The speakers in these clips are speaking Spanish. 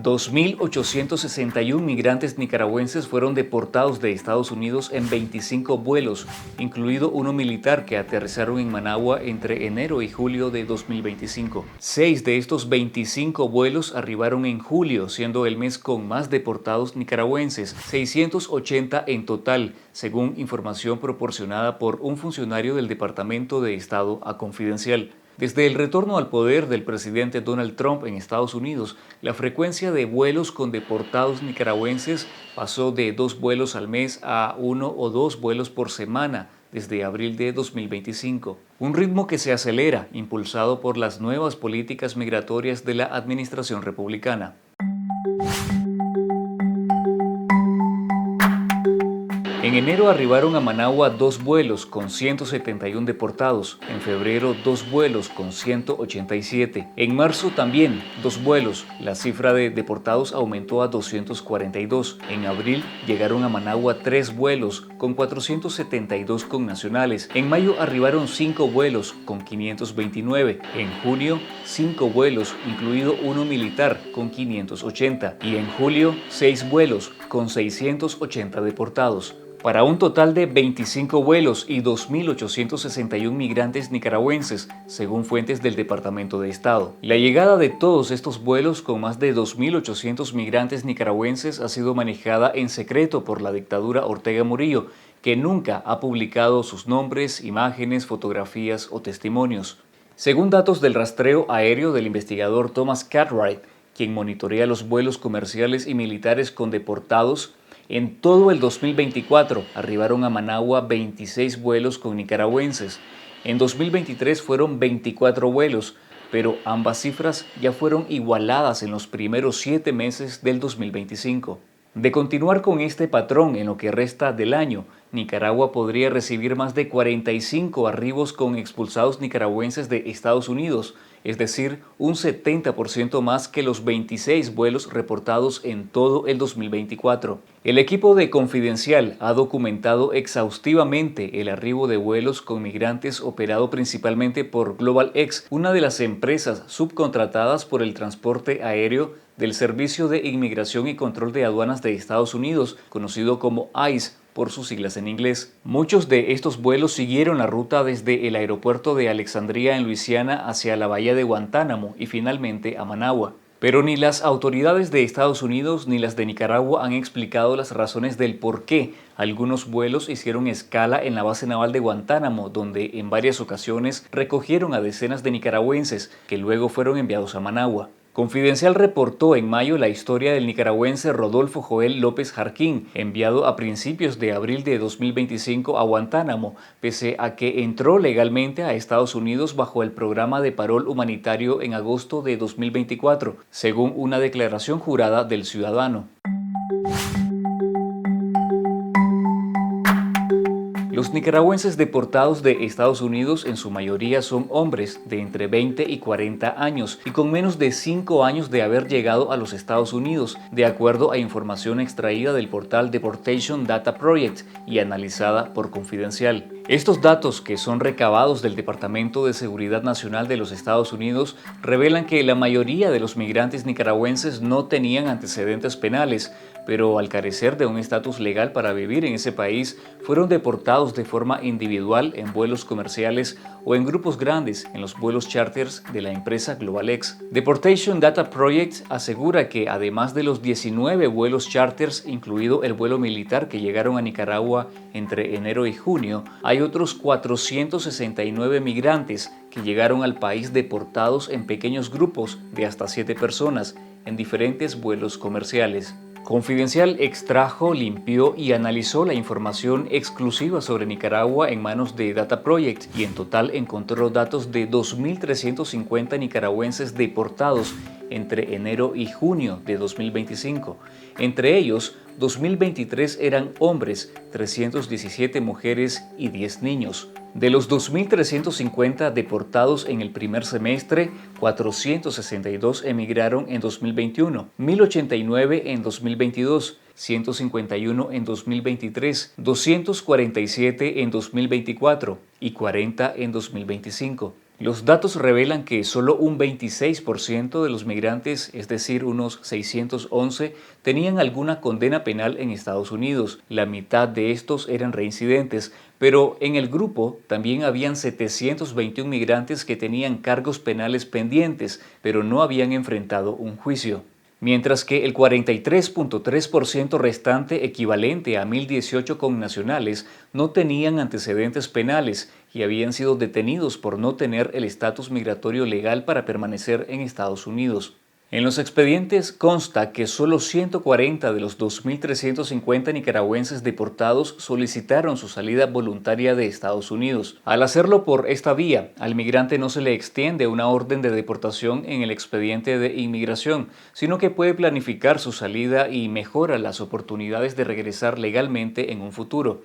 2.861 migrantes nicaragüenses fueron deportados de Estados Unidos en 25 vuelos, incluido uno militar que aterrizaron en Managua entre enero y julio de 2025. 6 de estos 25 vuelos arribaron en julio, siendo el mes con más deportados nicaragüenses, 680 en total, según información proporcionada por un funcionario del Departamento de Estado a Confidencial. Desde el retorno al poder del presidente Donald Trump en Estados Unidos, la frecuencia de vuelos con deportados nicaragüenses pasó de 2 vuelos al mes a 1 o 2 vuelos por semana desde abril de 2025. Un ritmo que se acelera, impulsado por las nuevas políticas migratorias de la administración republicana. En enero arribaron a Managua 2 vuelos con 171 deportados, en febrero 2 vuelos con 187, en marzo también 2 vuelos, la cifra de deportados aumentó a 242, en abril llegaron a Managua 3 vuelos con 472 connacionales, en mayo arribaron 5 vuelos con 529, en junio 5 vuelos, incluido uno militar con 580, y en julio 6 vuelos con 680 deportados, para un total de 25 vuelos y 2.861 migrantes nicaragüenses, según fuentes del Departamento de Estado. La llegada de todos estos vuelos con más de 2.800 migrantes nicaragüenses ha sido manejada en secreto por la dictadura Ortega Murillo, que nunca ha publicado sus nombres, imágenes, fotografías o testimonios. Según datos del rastreo aéreo del investigador Thomas Cartwright, quien monitorea los vuelos comerciales y militares con deportados, en todo el 2024 arribaron a Managua 26 vuelos con nicaragüenses. En 2023 fueron 24 vuelos, pero ambas cifras ya fueron igualadas en los primeros 7 meses del 2025. De continuar con este patrón en lo que resta del año, Nicaragua podría recibir más de 45 arribos con expulsados nicaragüenses de Estados Unidos, es decir, un 70% más que los 26 vuelos reportados en todo el 2024. El equipo de Confidencial ha documentado exhaustivamente el arribo de vuelos con migrantes operado principalmente por GlobalX, una de las empresas subcontratadas por el transporte aéreo del Servicio de Inmigración y Control de Aduanas de Estados Unidos, conocido como ICE por sus siglas en inglés. Muchos de estos vuelos siguieron la ruta desde el aeropuerto de Alexandria en Luisiana hacia la bahía de Guantánamo y finalmente a Managua. Pero ni las autoridades de Estados Unidos ni las de Nicaragua han explicado las razones del por qué algunos vuelos hicieron escala en la base naval de Guantánamo, donde en varias ocasiones recogieron a decenas de nicaragüenses que luego fueron enviados a Managua. Confidencial reportó en mayo la historia del nicaragüense Rodolfo Joel López Jarquín, enviado a principios de abril de 2025 a Guantánamo, pese a que entró legalmente a Estados Unidos bajo el programa de parol humanitario en agosto de 2024, según una declaración jurada del ciudadano. Los nicaragüenses deportados de Estados Unidos en su mayoría son hombres de entre 20 y 40 años y con menos de 5 años de haber llegado a los Estados Unidos, de acuerdo a información extraída del portal Deportation Data Project y analizada por Confidencial. Estos datos, que son recabados del Departamento de Seguridad Nacional de los Estados Unidos, revelan que la mayoría de los migrantes nicaragüenses no tenían antecedentes penales, pero al carecer de un estatus legal para vivir en ese país, fueron deportados de forma individual en vuelos comerciales o en grupos grandes en los vuelos charters de la empresa GlobalX. Deportation Data Project asegura que además de los 19 vuelos charters, incluido el vuelo militar que llegaron a Nicaragua entre enero y junio, hay otros 469 migrantes que llegaron al país deportados en pequeños grupos de hasta 7 personas en diferentes vuelos comerciales. Confidencial extrajo, limpió y analizó la información exclusiva sobre Nicaragua en manos de Data Project y en total encontró datos de 2.350 nicaragüenses deportados entre enero y junio de 2025. Entre ellos, 2.023 eran hombres, 317 mujeres y 10 niños. De los 2.350 deportados en el primer semestre, 462 emigraron en 2021, 1.089 en 2022, 151 en 2023, 247 en 2024 y 40 en 2025. Los datos revelan que solo un 26% de los migrantes, es decir, unos 611, tenían alguna condena penal en Estados Unidos. La mitad de estos eran reincidentes, pero en el grupo también habían 721 migrantes que tenían cargos penales pendientes, pero no habían enfrentado un juicio. Mientras que el 43.3% restante, equivalente a 1.018 connacionales, no tenían antecedentes penales y habían sido detenidos por no tener el estatus migratorio legal para permanecer en Estados Unidos. En los expedientes consta que solo 140 de los 2.350 nicaragüenses deportados solicitaron su salida voluntaria de Estados Unidos. Al hacerlo por esta vía, al migrante no se le extiende una orden de deportación en el expediente de inmigración, sino que puede planificar su salida y mejora las oportunidades de regresar legalmente en un futuro.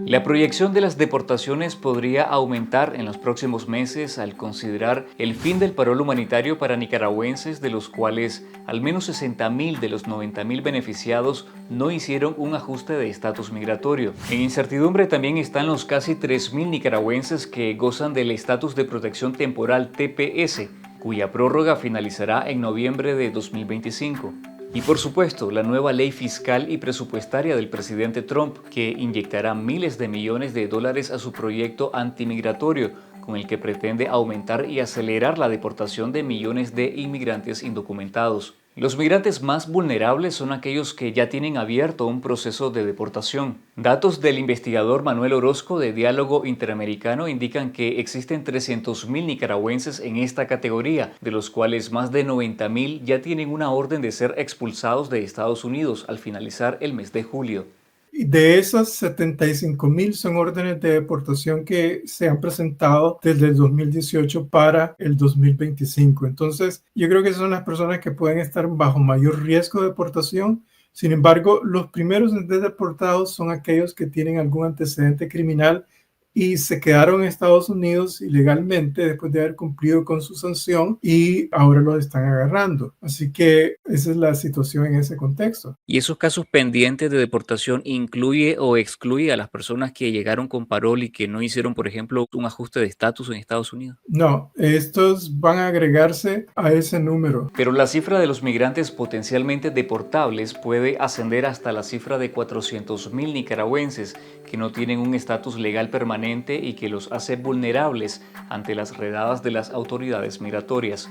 La proyección de las deportaciones podría aumentar en los próximos meses al considerar el fin del parol humanitario para nicaragüenses, de los cuales al menos 60.000 de los 90.000 beneficiados no hicieron un ajuste de estatus migratorio. En incertidumbre también están los casi 3.000 nicaragüenses que gozan del estatus de protección temporal TPS, cuya prórroga finalizará en noviembre de 2025. Y por supuesto, la nueva ley fiscal y presupuestaria del presidente Trump, que inyectará miles de millones de dólares a su proyecto antimigratorio, con el que pretende aumentar y acelerar la deportación de millones de inmigrantes indocumentados. Los migrantes más vulnerables son aquellos que ya tienen abierto un proceso de deportación. Datos del investigador Manuel Orozco de Diálogo Interamericano indican que existen 300.000 nicaragüenses en esta categoría, de los cuales más de 90.000 ya tienen una orden de ser expulsados de Estados Unidos al finalizar el mes de julio. Y de esas 75.000 son órdenes de deportación que se han presentado desde el 2018 para el 2025. Entonces, yo creo que son las personas que pueden estar bajo mayor riesgo de deportación. Sin embargo, los primeros en ser deportados son aquellos que tienen algún antecedente criminal y se quedaron en Estados Unidos ilegalmente después de haber cumplido con su sanción y ahora los están agarrando. Así que esa es la situación en ese contexto. ¿Y esos casos pendientes de deportación incluye o excluye a las personas que llegaron con parol y que no hicieron, por ejemplo, un ajuste de estatus en Estados Unidos? No, estos van a agregarse a ese número. Pero la cifra de los migrantes potencialmente deportables puede ascender hasta la cifra de 400.000 nicaragüenses que no tienen un estatus legal permanente y que los hace vulnerables ante las redadas de las autoridades migratorias.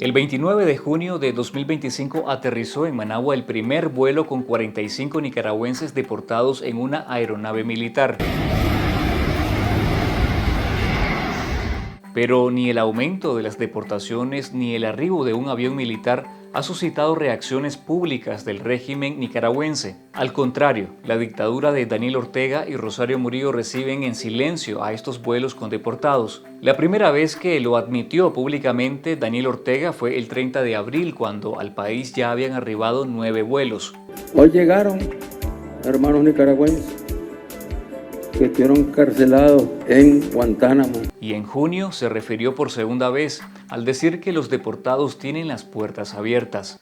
El 29 de junio de 2025 aterrizó en Managua el primer vuelo con 45 nicaragüenses deportados en una aeronave militar. Pero ni el aumento de las deportaciones ni el arribo de un avión militar ha suscitado reacciones públicas del régimen nicaragüense. Al contrario, la dictadura de Daniel Ortega y Rosario Murillo reciben en silencio a estos vuelos con deportados. La primera vez que lo admitió públicamente Daniel Ortega fue el 30 de abril, cuando al país ya habían arribado 9 vuelos. Hoy llegaron hermanos nicaragüenses que estuvieron encarcelados en Guantánamo. Y en junio se refirió por segunda vez al decir que los deportados tienen las puertas abiertas.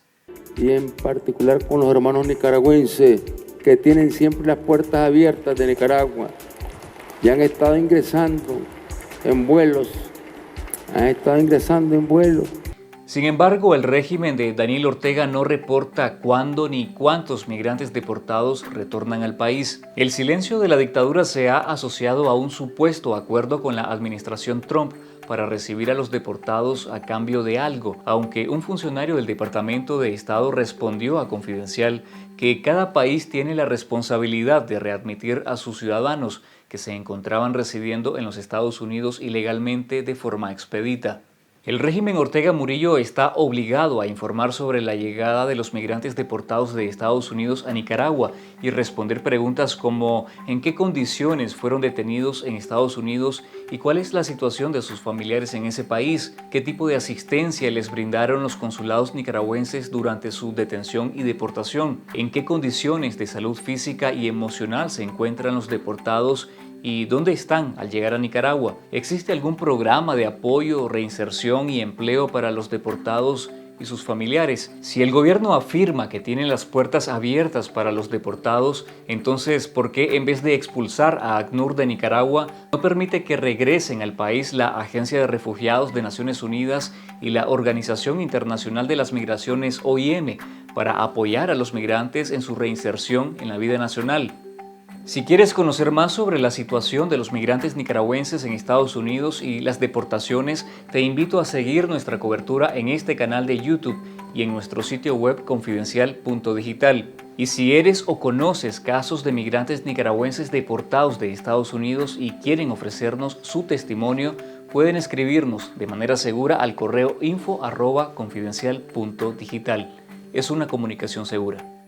Y en particular con los hermanos nicaragüenses que tienen siempre las puertas abiertas de Nicaragua y han estado ingresando en vuelos, Sin embargo, el régimen de Daniel Ortega no reporta cuándo ni cuántos migrantes deportados retornan al país. El silencio de la dictadura se ha asociado a un supuesto acuerdo con la administración Trump para recibir a los deportados a cambio de algo, aunque un funcionario del Departamento de Estado respondió a Confidencial que cada país tiene la responsabilidad de readmitir a sus ciudadanos que se encontraban residiendo en los Estados Unidos ilegalmente de forma expedita. El régimen Ortega Murillo está obligado a informar sobre la llegada de los migrantes deportados de Estados Unidos a Nicaragua y responder preguntas como ¿en qué condiciones fueron detenidos en Estados Unidos y cuál es la situación de sus familiares en ese país? ¿Qué tipo de asistencia les brindaron los consulados nicaragüenses durante su detención y deportación? ¿En qué condiciones de salud física y emocional se encuentran los deportados? ¿Y dónde están al llegar a Nicaragua? ¿Existe algún programa de apoyo, reinserción y empleo para los deportados y sus familiares. Si el gobierno afirma que tiene las puertas abiertas para los deportados, entonces ¿por qué en vez de expulsar a ACNUR de Nicaragua, no permite que regresen al país la Agencia de Refugiados de Naciones Unidas y la Organización Internacional de las Migraciones OIM para apoyar a los migrantes en su reinserción en la vida nacional? Si quieres conocer más sobre la situación de los migrantes nicaragüenses en Estados Unidos y las deportaciones, te invito a seguir nuestra cobertura en este canal de YouTube y en nuestro sitio web confidencial.digital. Y si eres o conoces casos de migrantes nicaragüenses deportados de Estados Unidos y quieren ofrecernos su testimonio, pueden escribirnos de manera segura al correo info@confidencial.digital. Es una comunicación segura.